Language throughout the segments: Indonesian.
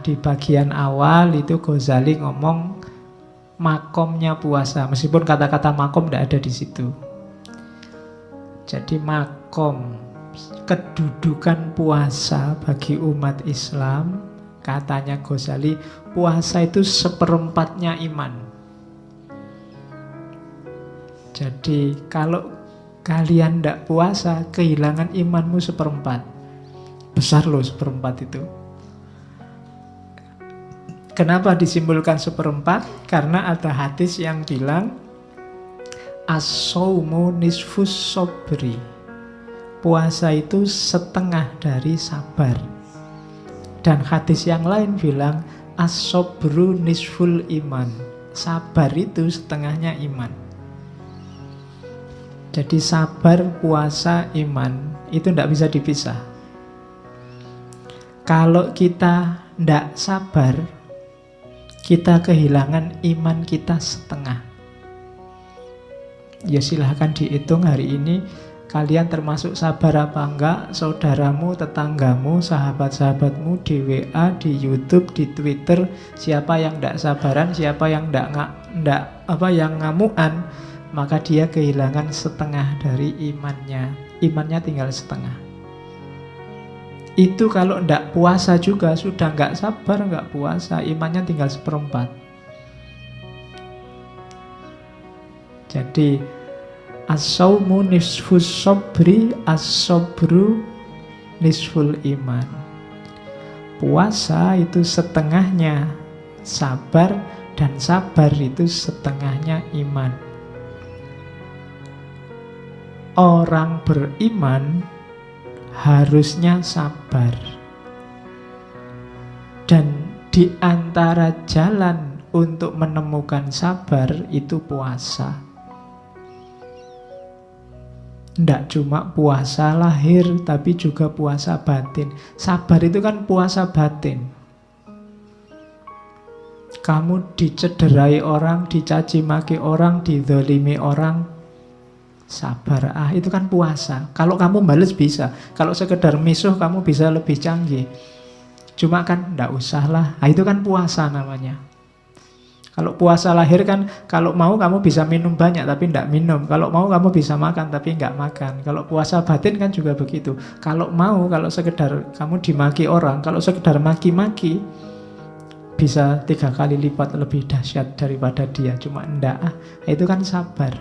di bagian awal itu Ghazali ngomong makomnya puasa, meskipun kata-kata makom tidak ada di situ. Jadi makom, kedudukan puasa bagi umat Islam, katanya Ghazali, puasa itu seperempatnya iman. Jadi kalau kalian tidak puasa, kehilangan imanmu seperempat. Besar loh seperempat itu. Kenapa disimpulkan seperempat? Karena ada hadis yang bilang as-shaumu nisfus sobri. Puasa itu setengah dari sabar. Dan hadis yang lain bilang as-sobru nisful iman. Sabar itu setengahnya iman. Jadi sabar, puasa, iman itu tidak bisa dipisah. Kalau kita tidak sabar, kita kehilangan iman kita setengah. Ya silahkan dihitung hari ini kalian termasuk sabar apa enggak. Saudaramu, tetanggamu, sahabat-sahabatmu di WA, di YouTube, di Twitter, siapa yang tidak sabaran, siapa yang yang ngamuan, maka dia kehilangan setengah dari imannya. Imannya tinggal setengah. Itu kalau tidak puasa juga, sudah nggak sabar, nggak puasa, imannya tinggal seperempat. Jadi as-shaumu nisfus sobri, as-sobru nisful iman. Puasa itu setengahnya sabar, dan sabar itu setengahnya iman. Orang beriman harusnya sabar. Dan di antara jalan untuk menemukan sabar itu puasa. Tidak cuma puasa lahir, tapi juga puasa batin. Sabar itu kan puasa batin. Kamu dicederai orang, dicaci maki orang, dizalimi orang, sabar, itu kan puasa. Kalau kamu bales bisa. Kalau sekedar misuh kamu bisa lebih canggih. Cuma kan ndak usah lah. Itu kan puasa namanya. Kalau puasa lahir kan, kalau mau kamu bisa minum banyak tapi ndak minum. Kalau mau kamu bisa makan tapi nggak makan. Kalau puasa batin kan juga begitu. Kalau mau, kalau sekedar kamu dimaki orang, kalau sekedar maki-maki, bisa 3 kali lipat lebih dahsyat daripada dia. Cuma ndak, itu kan sabar.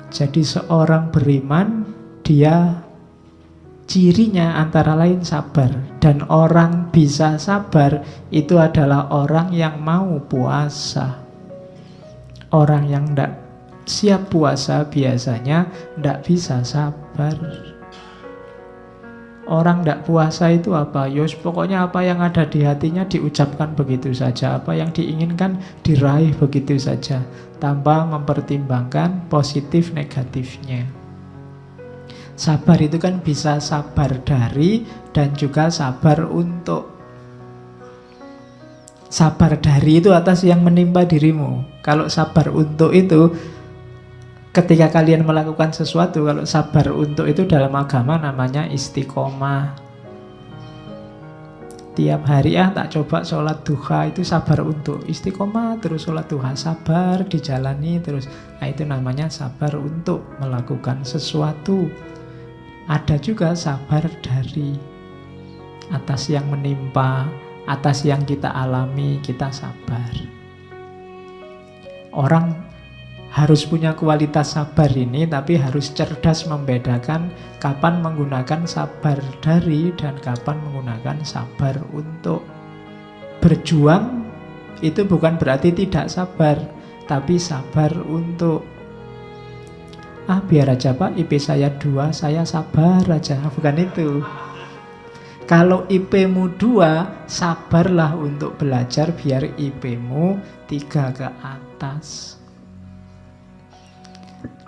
Jadi seorang beriman, dia cirinya antara lain sabar. Dan orang bisa sabar itu adalah orang yang mau puasa. Orang yang tidak siap puasa biasanya tidak bisa sabar. Orang tidak puasa itu apa? Yos, pokoknya apa yang ada di hatinya diucapkan begitu saja. Apa yang diinginkan diraih begitu saja, tanpa mempertimbangkan positif negatifnya. Sabar itu kan bisa sabar dari dan juga sabar untuk. Sabar dari itu atas yang menimpa dirimu. Kalau sabar untuk itu, ketika kalian melakukan sesuatu, kalau sabar untuk itu dalam agama namanya istiqomah. Tiap hari tak coba sholat duha, itu sabar untuk. Istiqomah terus sholat duha, sabar dijalani terus. Itu namanya sabar untuk melakukan sesuatu. Ada juga sabar dari, atas yang menimpa, atas yang kita alami, kita sabar. Orang harus punya kualitas sabar ini, tapi harus cerdas membedakan kapan menggunakan sabar dari dan kapan menggunakan sabar untuk. Berjuang itu bukan berarti tidak sabar, tapi sabar untuk. Biar aja Pak, IP saya 2, saya sabar aja. Bukan itu. Kalau IP-mu 2, sabarlah untuk belajar biar IP-mu 3 ke atas.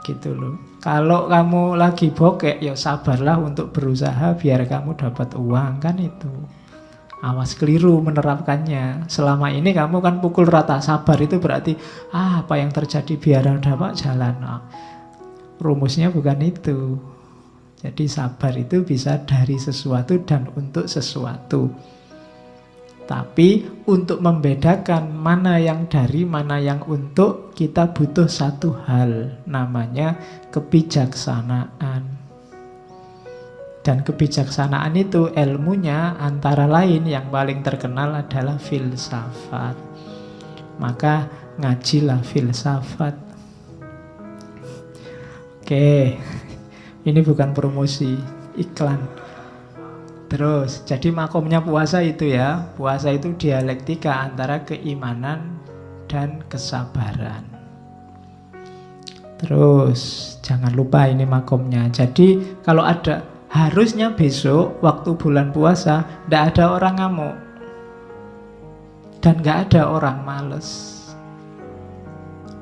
Gitu loh. Kalau kamu lagi bokek, ya sabarlah untuk berusaha biar kamu dapat uang, kan itu. Awas keliru menerapkannya. Selama ini kamu kan pukul rata. Sabar itu berarti apa yang terjadi biar dapat jalan. Rumusnya bukan itu. Jadi sabar itu bisa dari sesuatu dan untuk sesuatu. Tapi untuk membedakan mana yang dari, mana yang untuk, kita butuh satu hal, namanya kebijaksanaan. Dan kebijaksanaan itu ilmunya antara lain yang paling terkenal adalah filsafat. Maka ngajilah filsafat. Oke, ini bukan promosi, iklan. Terus, jadi makomnya puasa itu ya. Puasa itu dialektika antara keimanan dan kesabaran. Terus, jangan lupa ini makomnya. Jadi, kalau ada, harusnya besok waktu bulan puasa tidak ada orang ngamuk. Dan nggak ada orang males.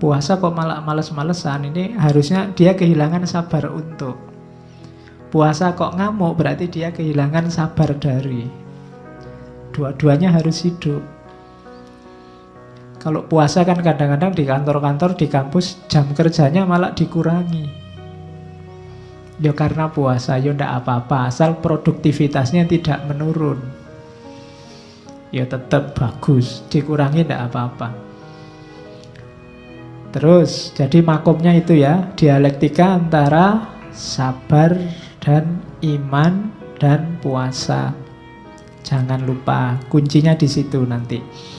Puasa kok malah males-malesan, ini harusnya dia kehilangan sabar untuk. Puasa kok ngamuk, berarti dia kehilangan sabar dari. Dua-duanya harus hidup. Kalau puasa kan kadang-kadang di kantor-kantor, di kampus, jam kerjanya malah dikurangi. Ya karena puasa, ya ndak apa-apa, asal produktivitasnya tidak menurun. Ya tetap bagus, dikurangi ndak apa-apa. Terus, jadi makomnya itu ya, dialektika antara sabar dan iman dan puasa. Jangan lupa, kuncinya di situ nanti.